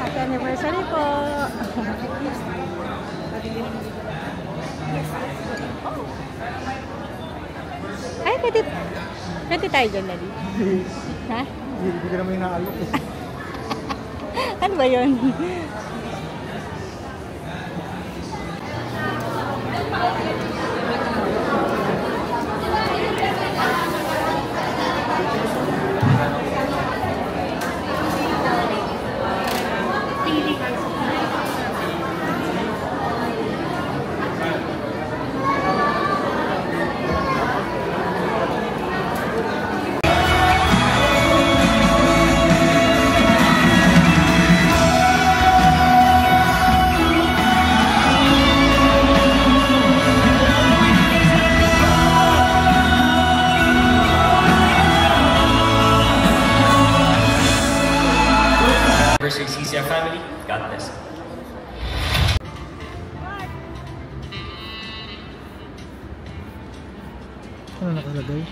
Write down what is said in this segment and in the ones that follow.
Happy anniversary po. Ay, pwede tayo dyan, Lali. Ha? Hindi ka naman inaalok eh. Ano ba yun? CCF family, God bless. Ano nakalagay?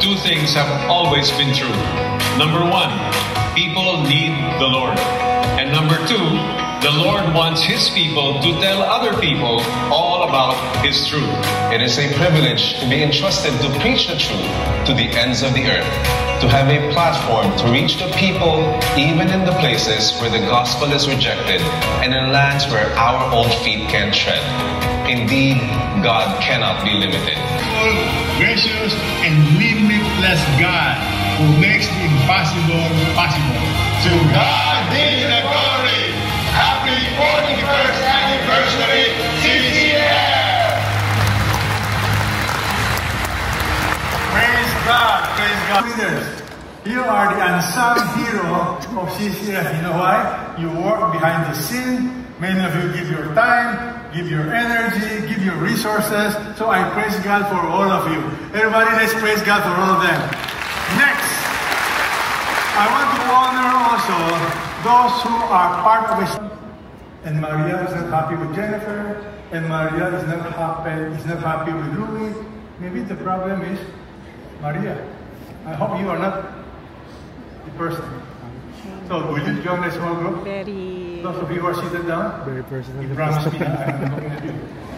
two things have always been true. Number one, people need the Lord. And number two, the Lord wants His people to tell other people all about His truth. It is a privilege to be entrusted to preach the truth to the ends of the earth, to have a platform to reach the people even in the places where the gospel is rejected and in lands where our own feet can't tread. Indeed, God cannot be limited. Gracious and limitless God who makes the impossible possible. To God be the glory. Happy 41st anniversary, CCF! Praise God, praise God. Leaders, you are the unsung hero of CCF. You know why? You work behind the scene. Many of you give your time, give your energy, give your resources. So I praise God for all of you. Everybody, let's praise God for all of them. Next, I want to honor also those who are part of it. And Maria is not happy with Jennifer, and Maria is not happy with Louis. Maybe the problem is Maria. I hope you are not the person. So will you join the small group? Those of you who are seated down, Very personal. you promise me I'm not looking at you.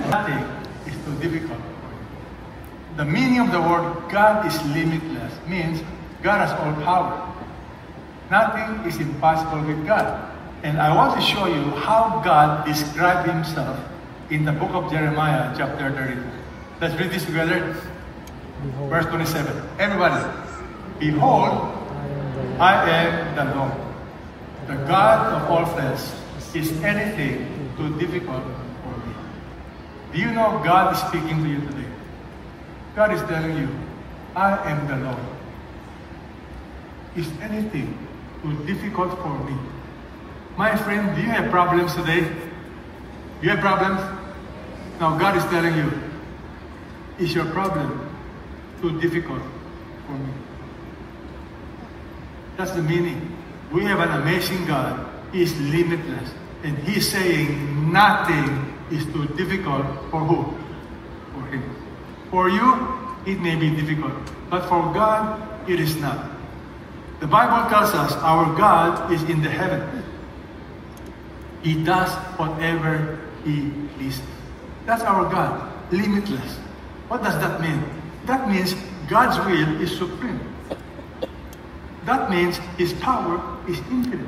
Nothing is too difficult. The meaning of the word God is limitless means God has all power. Nothing is impossible with God. And I want to show you how God described Himself in the book of Jeremiah, chapter 32. Let's read this together. Behold, Verse 27. Everybody. Behold, I am the Lord, the God of all flesh. Is anything too difficult for me? Do you know God is speaking to you today? God is telling you, I am the Lord. Is anything too difficult for me? My friend, do you have problems today? You have problems? Now God is telling you, is your problem too difficult for me? That's the meaning. We have an amazing God. He is limitless. And He's saying nothing is too difficult for who? For Him. For you, it may be difficult. But for God, it is not. The Bible tells us our God is in the heaven. He does whatever He pleases. That's our God, limitless. What does that mean? That means God's will is supreme. That means His power is infinite.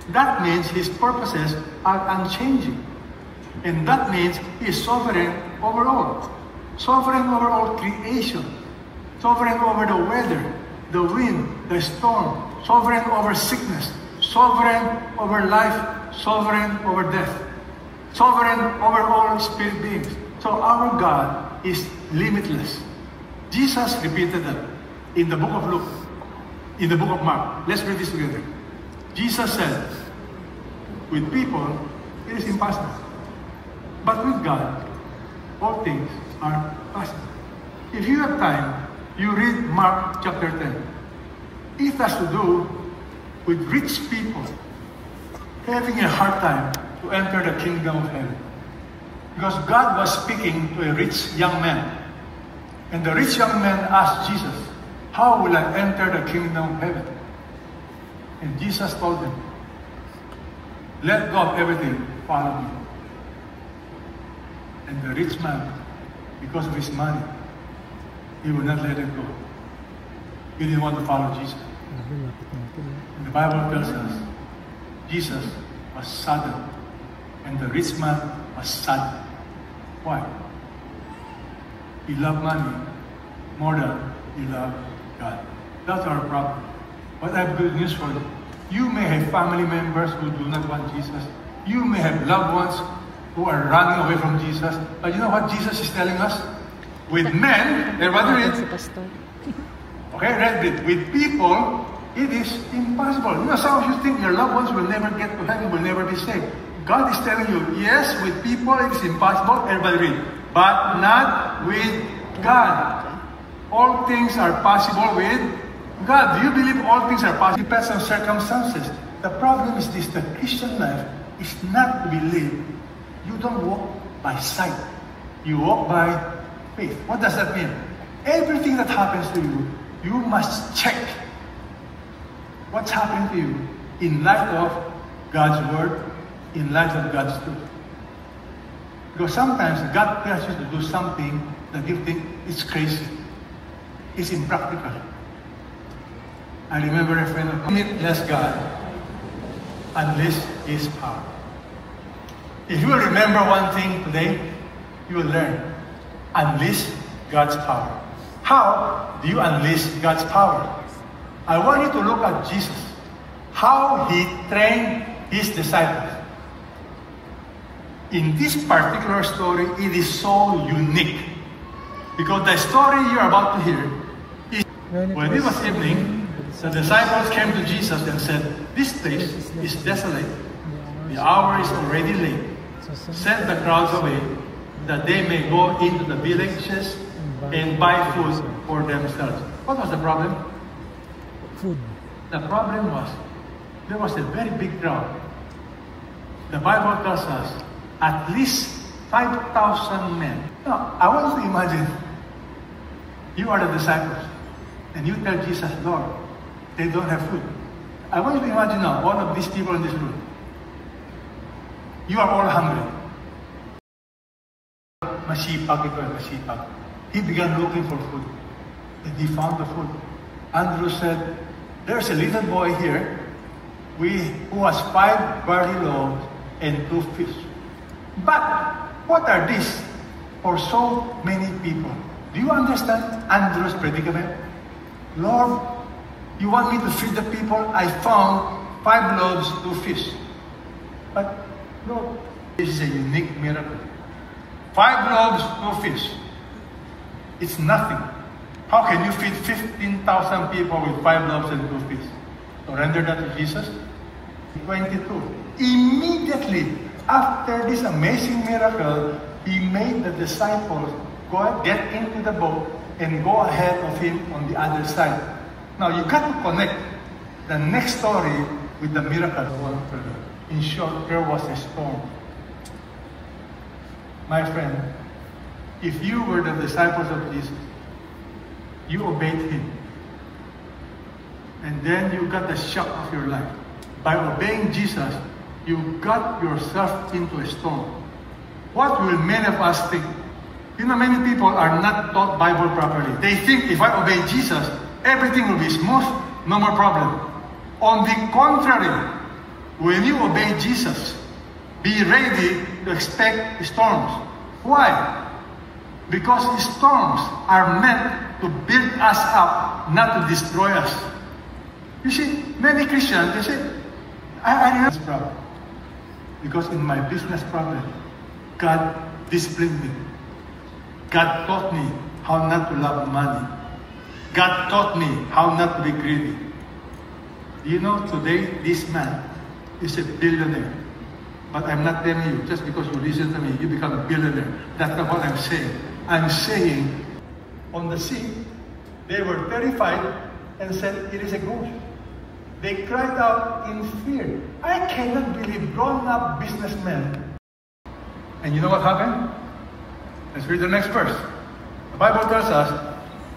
That means His purposes are unchanging. And that means He is sovereign over all. Sovereign over all creation. Sovereign over the weather, the wind, the storm. Sovereign over sickness. Sovereign over life. Sovereign over death. Sovereign over all spirit beings. So our God is limitless. Jesus repeated that in the book of Luke, in the book of Mark. Let's read this together. Jesus said, with people, it is impossible. But with God, all things are possible. If you have time, you read Mark chapter 10. It has to do with rich people having a hard time to enter the kingdom of heaven. Because God was speaking to a rich young man. And the rich young man asked Jesus, how will I enter the kingdom of heaven? And Jesus told him, let go of everything, follow me. And the rich man, because of his money, he would not let it go. He didn't want to follow Jesus. And the Bible tells us, Jesus was saddened, and the rich man was saddened. Why? He loved money more than he loved God. That's our problem. But I have good news for you. You may have family members who do not want Jesus. You may have loved ones who are running away from Jesus. But you know what Jesus is telling us? With men, everybody read. Okay, read it. With people, it is impossible. You know, some of you think your loved ones will never get to heaven, will never be saved. God is telling you, yes, with people it is impossible. Everybody read. But not with God. All things are possible with God. Do you believe all things are possible? It depends on circumstances. The problem is this: the Christian life is not to be lived. You don't walk by sight. You walk by faith. What does that mean? everything that happens to you, you must check what's happening to you in light of God's Word, in light of God's truth. Because sometimes God tells you to do something that you think is crazy. It's impractical. I remember a friend of mine, limitless God, unleash His power. If you will remember one thing today, you will learn. Unleash God's power. How do you unleash God's power? I want you to look at Jesus. How He trained His disciples. In this particular story, it is so unique. Because the story you're about to hear is when it was evening, the disciples came to Jesus and said, "This place is desolate. The hour is already late. Send the crowds away, that they may go into the villages and buy food for themselves." What was the problem? Food. The problem was, there was a very big crowd. The Bible tells us, at least 5,000 men. Now, I want you to imagine, you are the disciples, and you tell Jesus, "Lord, they don't have food." I want you to imagine now, all of these people in this room. You are all hungry. Masipag ito, masipag. He began looking for food, and he found the food. Andrew said, "There's a little boy here who has 5 barley loaves and 2 fish. But what are these for so many people?" Do you understand Andrew's predicament? "Lord, you want me to feed the people? I found 5 loaves, 2 fish. But Lord, this is a unique miracle. 5 loaves, 2 fish. It's nothing. How can you feed 15,000 people with 5 loaves and 2 fish?" Surrender that to Jesus. 22. Immediately after this amazing miracle, He made the disciples get into the boat and go ahead of Him on the other side. Now you got to connect the next story with the miracle one further. In short, there was a storm. My friend, if you were the disciples of Jesus, you obeyed Him. And then you got the shock of your life. By obeying Jesus, you got yourself into a storm. What will many of us think? You know, many people are not taught Bible properly. They think if I obey Jesus, everything will be smooth, no more problem. On the contrary, when you obey Jesus, be ready to expect storms. Why? Because storms are meant to build us up, not to destroy us. You see, many Christians, they say, I have this problem. Because in my business problem, God disciplined me. God taught me how not to love money. God taught me how not to be greedy. You know, today, this man is a billionaire. But I'm not telling you, just because you listen to me, you become a billionaire. That's not what I'm saying. I'm saying, on the sea, they were terrified and said, "It is a ghost." They cried out in fear. I cannot believe grown-up businessmen. And you know what happened? Let's read the next verse. The Bible tells us,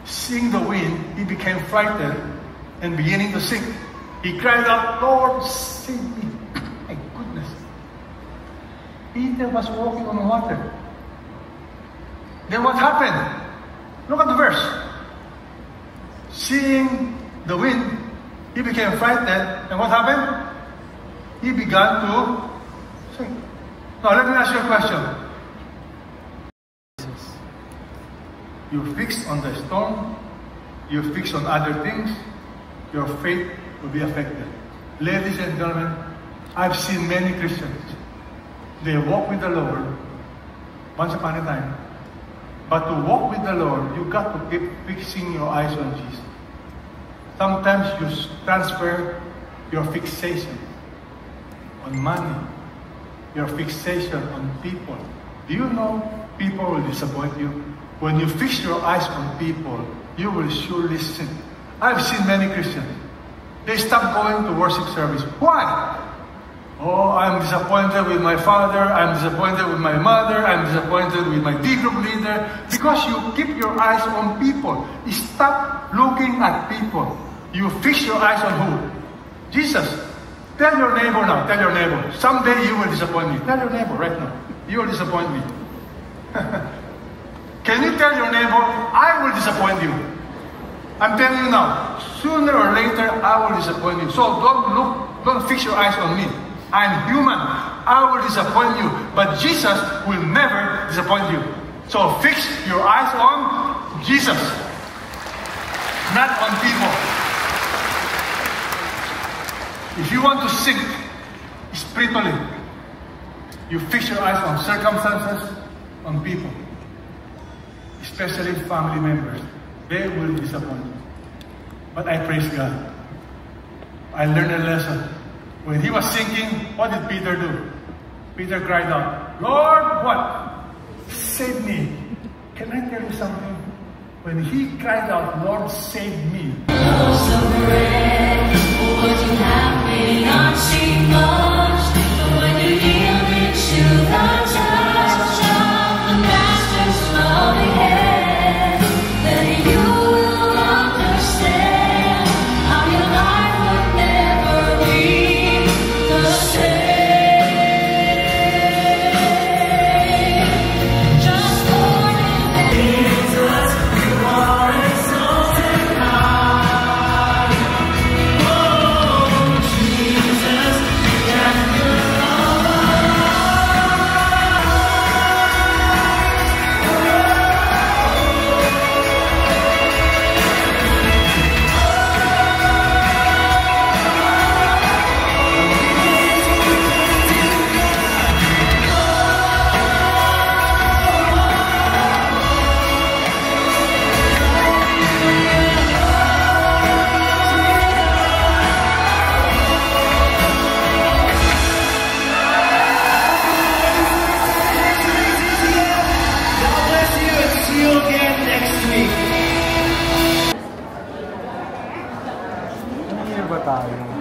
seeing the wind, he became frightened and beginning to sink. He cried out, "Lord, save me." My goodness. Peter was walking on water. Then what happened? Look at the verse. Seeing the wind, he became frightened, and what happened? He began to sink. Now let me ask you a question. You fix on the storm, you fix on other things, your faith will be affected. Ladies and gentlemen, I've seen many Christians. They walk with the Lord once upon a time. But to walk with the Lord, you got to keep fixing your eyes on Jesus. Sometimes you transfer your fixation on money, your fixation on people. Do you know people will disappoint you? When you fix your eyes on people, you will surely sin. I've seen many Christians. They stop going to worship service. Why? Oh, I'm disappointed with my father, I'm disappointed with my mother, I'm disappointed with my D group leader. Because you keep your eyes on people. Stop looking at people. You fix your eyes on who? Jesus. Tell your neighbor now, tell your neighbor, someday you will disappoint me. Tell your neighbor right now, you will disappoint me. Can you tell your neighbor, I will disappoint you? I'm telling you now, sooner or later, I will disappoint you. So don't fix your eyes on me. I'm human. I will disappoint you. But Jesus will never disappoint you. So fix your eyes on Jesus, not on people. If you want to sink spiritually, you fix your eyes on circumstances, on people, especially family members. They will disappoint you. But I praise God. I learned a lesson. When he was sinking, what did Peter do? Peter cried out, Lord, what? Save me. Can I tell you something? When he cried out, Lord, save me.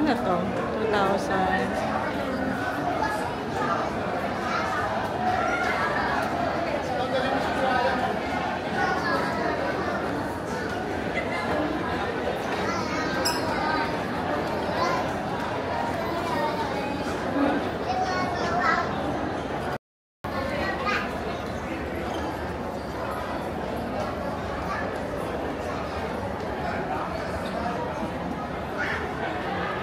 Ano to? 2,000.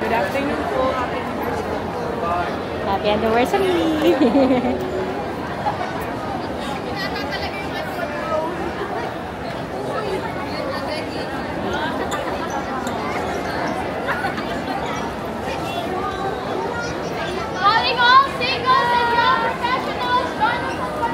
Good afternoon po. Happy anniversary! Calling all singles and young professionals, join us for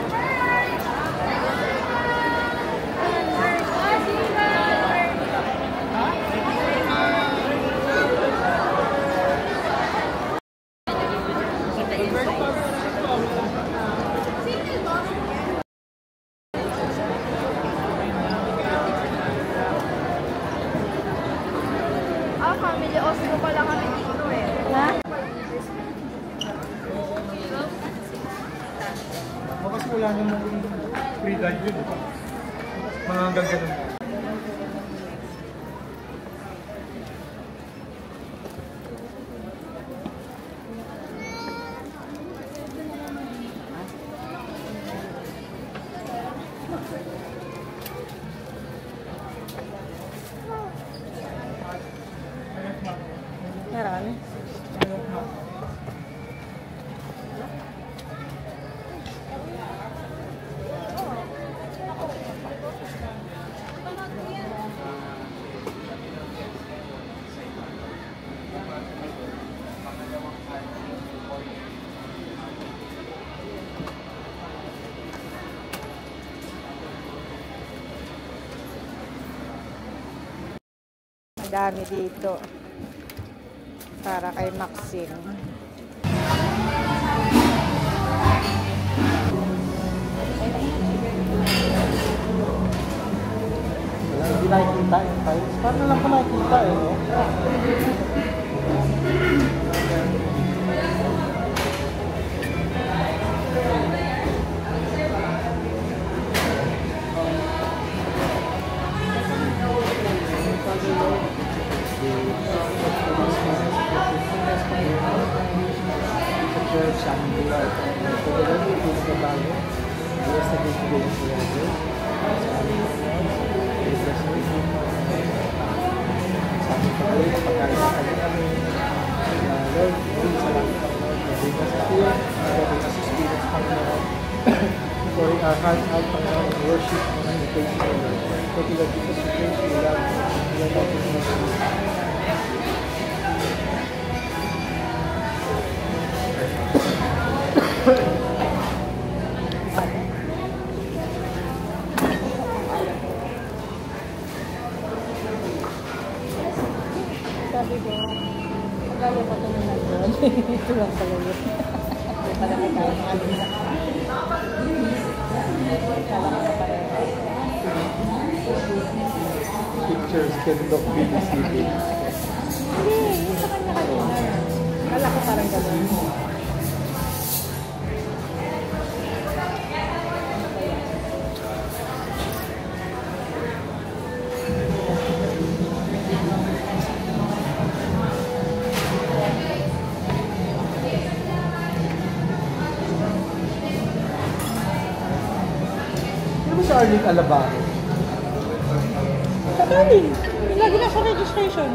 family, Oslo pala kami dito eh. Ha? Kasi wala namang free guide yun. Mga hanggang ganun. Meron. Madami dito. Para kay Maxine. Hindi nakikita yung tiles. Paano lang pa nakikita eh, no? picture, Sunday, ito na lang yung pinagbabago. Yesterday, today, forever. Sa aming sabi ko kayo, pagkakita kami. Lord, salamat po. Naging na sa tiyo, naging na sa spirits, Panginoon. Pouring our hearts out, Panginoon, in worship, and praise you, Lord. Thank you, Lord, because we praise you, love you, Lord, love you, Sabi ko, magkaya pa ito naman doon. Ito lang pala yun. Ito pala may kaya ng aling na. Kala ko pa rin. pictures can look really silly. Hindi, yung sa kanya kanina. Kala ko parang gano'n. Ano ba sa Arlene Alabaro? Sa galing. Lagi na sa registration.